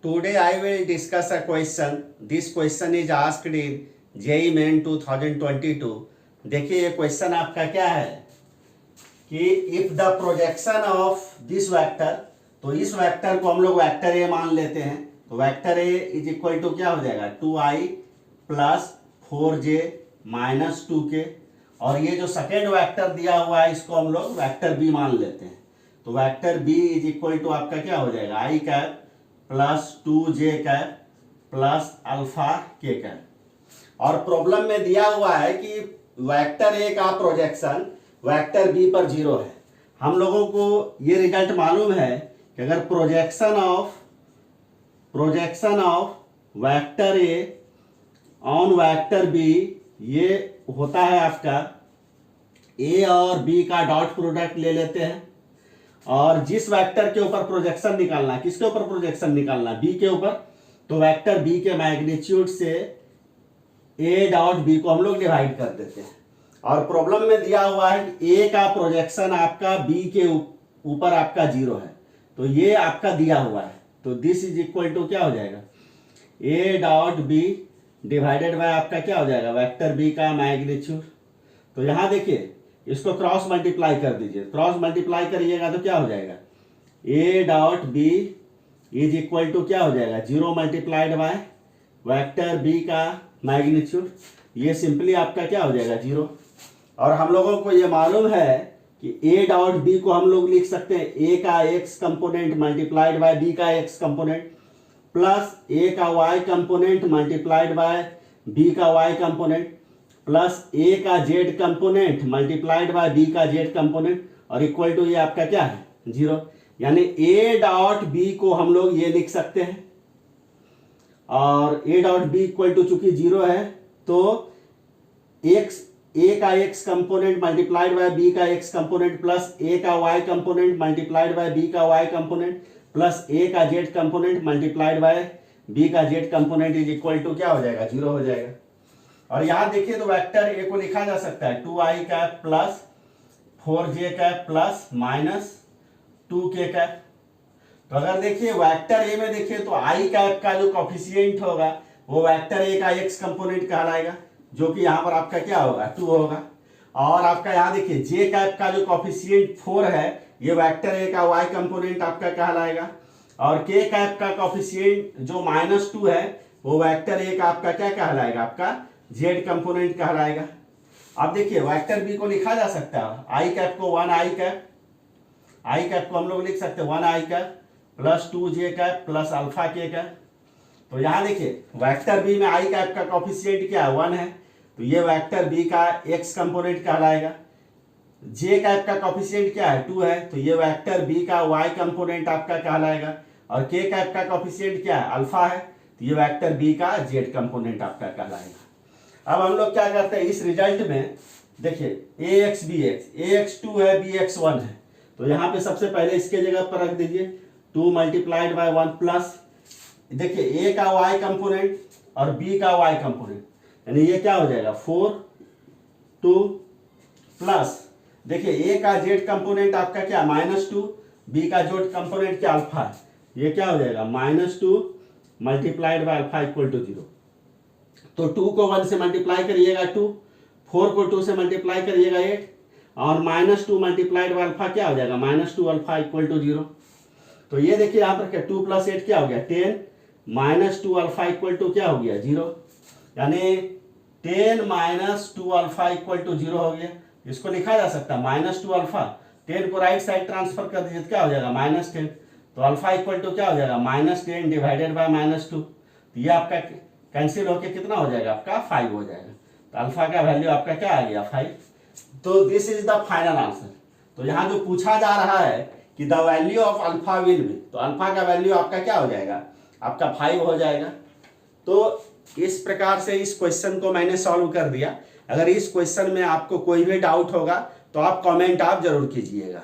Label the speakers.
Speaker 1: Today I will discuss a question. This question is asked in JEE Main 2022. देखिए ये question आपका क्या है कि if the projection of this vector, तो इस वेक्टर को हम लोग वेक्टर ए मान लेते हैं, तो vector A is equal to क्या हो जाएगा 2i plus 4j minus 2k, और ये जो सेकेंड वेक्टर दिया हुआ है इसको हम लोग वेक्टर बी मान लेते हैं, तो vector B is equal to आपका क्या हो जाएगा i cap plus 2j cap plus alpha k cap. और प्रॉब्लम में दिया हुआ है कि वेक्टर ए का प्रोजेक्शन वेक्टर बी पर 0 है। हम लोगों को ये रिजल्ट मालूम है कि अगर projection of vector A on vector B ये होता है आपका ए और बी का डॉट प्रोडक्ट ले लेते हैं, और जिस वेक्टर के ऊपर प्रोजेक्शन निकालना, किसके ऊपर प्रोजेक्शन निकालना, बी के ऊपर, तो वेक्टर बी के मैग्नीट्यूड से ए डॉट बी को हम लोग डिवाइड कर देते हैं। और प्रॉब्लम में दिया हुआ है कि ए का प्रोजेक्शन आपका बी के ऊपर आपका 0 है, तो ये आपका दिया हुआ है, तो दिस इज इक्वल टू क्या हो जाएगा A dot B divided by आपका क्या हो जाएगा वेक्टर बी का मैग्नीट्यूड। तो यहाँ देखिए इसको क्रॉस मल्टीप्लाई कर दीजिए, क्रॉस मल्टीप्लाई करिएगा तो क्या हो जाएगा A dot B is equal to क्या हो जाएगा 0 मल्टीप्लाइड बाय वेक्टर बी का मैग्नीट्यूड, ये सिंपली आपका क्या हो जाएगा 0। और हम लोगों को ये मालूम है कि ए डॉट बी को हम लोग लिख सकते हैं ए का x component multiplied by B का एक्स कंपोनेंट प्लस ए का y component multiplied by B का वाई कंपोनेंट प्लस ए का z component multiplied by B का जेड कंपोनेंट, और इक्वल टू ये आपका क्या है 0। यानी ए डॉट बी को हम लोग ये लिख सकते हैं, और A dot B equal to चूंकि 0 है तो एक्स ए का x component multiplied by B का एक्स कंपोनेंट प्लस ए का y component multiplied by B का वाई कंपोनेंट प्लस ए का z component multiplied by B का z component is equal to क्या हो जाएगा 0 हो जाएगा। और यहां देखिए तो वेक्टर ए को लिखा जा सकता है 2i cap plus 4j cap plus minus 2k cap. तो अगर देखिए वेक्टर ए में देखिए तो i कैप का जो कोफिशिएंट होगा वो वेक्टर ए का x कंपोनेंट कहलाएगा, जो कि यहाँ पर आपका क्या होगा 2 होगा। और आपका यहाँ देखिए j कैप का जो कोफिशिएंट 4 है ये वेक्टर ए का y कंपोनेंट आपका कहलाएगा, और k कैप का कोफिशिएंट जो -2 है वो वेक्टर ए का आपका क्या कहलाएगा आपका z कंपोनेंट कहलाएगा। अब देखिए वेक्टर बी को लिखा जा सकता है आई कैप को 1i कैप, आई कैप को हम लोग लिख सकते हैं 1i cap plus 2j cap plus alpha k cap. तो यहाँ देखिए वेक्टर बी में आई कैप का कोफिशिएंट क्या है 1 है, तो ये वेक्टर बी का x कंपोनेंट कहलाएगा। j कैप का कोफिशिएंट क्या है 2 है, तो ये वेक्टर बी का y कंपोनेंट आपका कहलाएगा। और k कैप का कोफिशिएंट क्या है अल्फा है, तो ये वेक्टर बी का z कंपोनेंट आपका कहलाएगा। अब हम लोग क्या करते हैं इस रिजल्ट में देखिए ax bx, ax 2 है bx 1 है, तो यहाँ पे सबसे पहले इसके जगह पर रख दीजिए 2 मल्टीप्लाइड बाय 1 प्लस देखिए a का y कंपोनेंट और b का y कंपोनेंट, यानी ये क्या हो जाएगा 4 2 प्लस देखिए a का z कंपोनेंट आपका क्या -2, b का z कंपोनेंट क्या अल्फा है, ये क्या हो जाएगा -2 multiplied by alpha equal to 0। तो 2 को 1 से मल्टीप्लाई करिएगा 2, 4 को 2 से मल्टीप्लाई करिएगा 8, और -2 मल्टीप्लाइड बाय अल्फा क्या हो जाएगा -2 अल्फा इक्वल टू 0। तो ये देखिए यहाँ पर क्या 2 प्लस 8 क्या हो गया 10 -2 अल्फा इक्वल टू क्या हो गया 0, यानी 10 -2 अल्फा इक्वल टू 0 हो गया। इसको लिखा जा सकता है -2 अल्फा, 10 को राइट साइड ट्रांसफर कर दीजिए तो क्या हो जाएगा -10, तो अल्फा इक्वल टू क्या हो जाएगा -10 डिवाइडेड बाय -2, तो ये आपका कैंसिल होके कितना हो जाएगा आपका 5 हो जाएगा। तो अल्फा का वैल्यू आपका क्या आ गया 5। तो this is the final answer. तो यहाँ जो पूछा जा रहा है कि the value of alpha will be, तो अल्फा का वैल्यू आपका क्या हो जाएगा आपका 5 हो जाएगा। तो इस प्रकार से इस क्वेश्चन को मैंने सॉल्व कर दिया। अगर इस क्वेश्चन में आपको कोई भी डाउट होगा तो आप कमेंट आप जरूर कीजिएगा।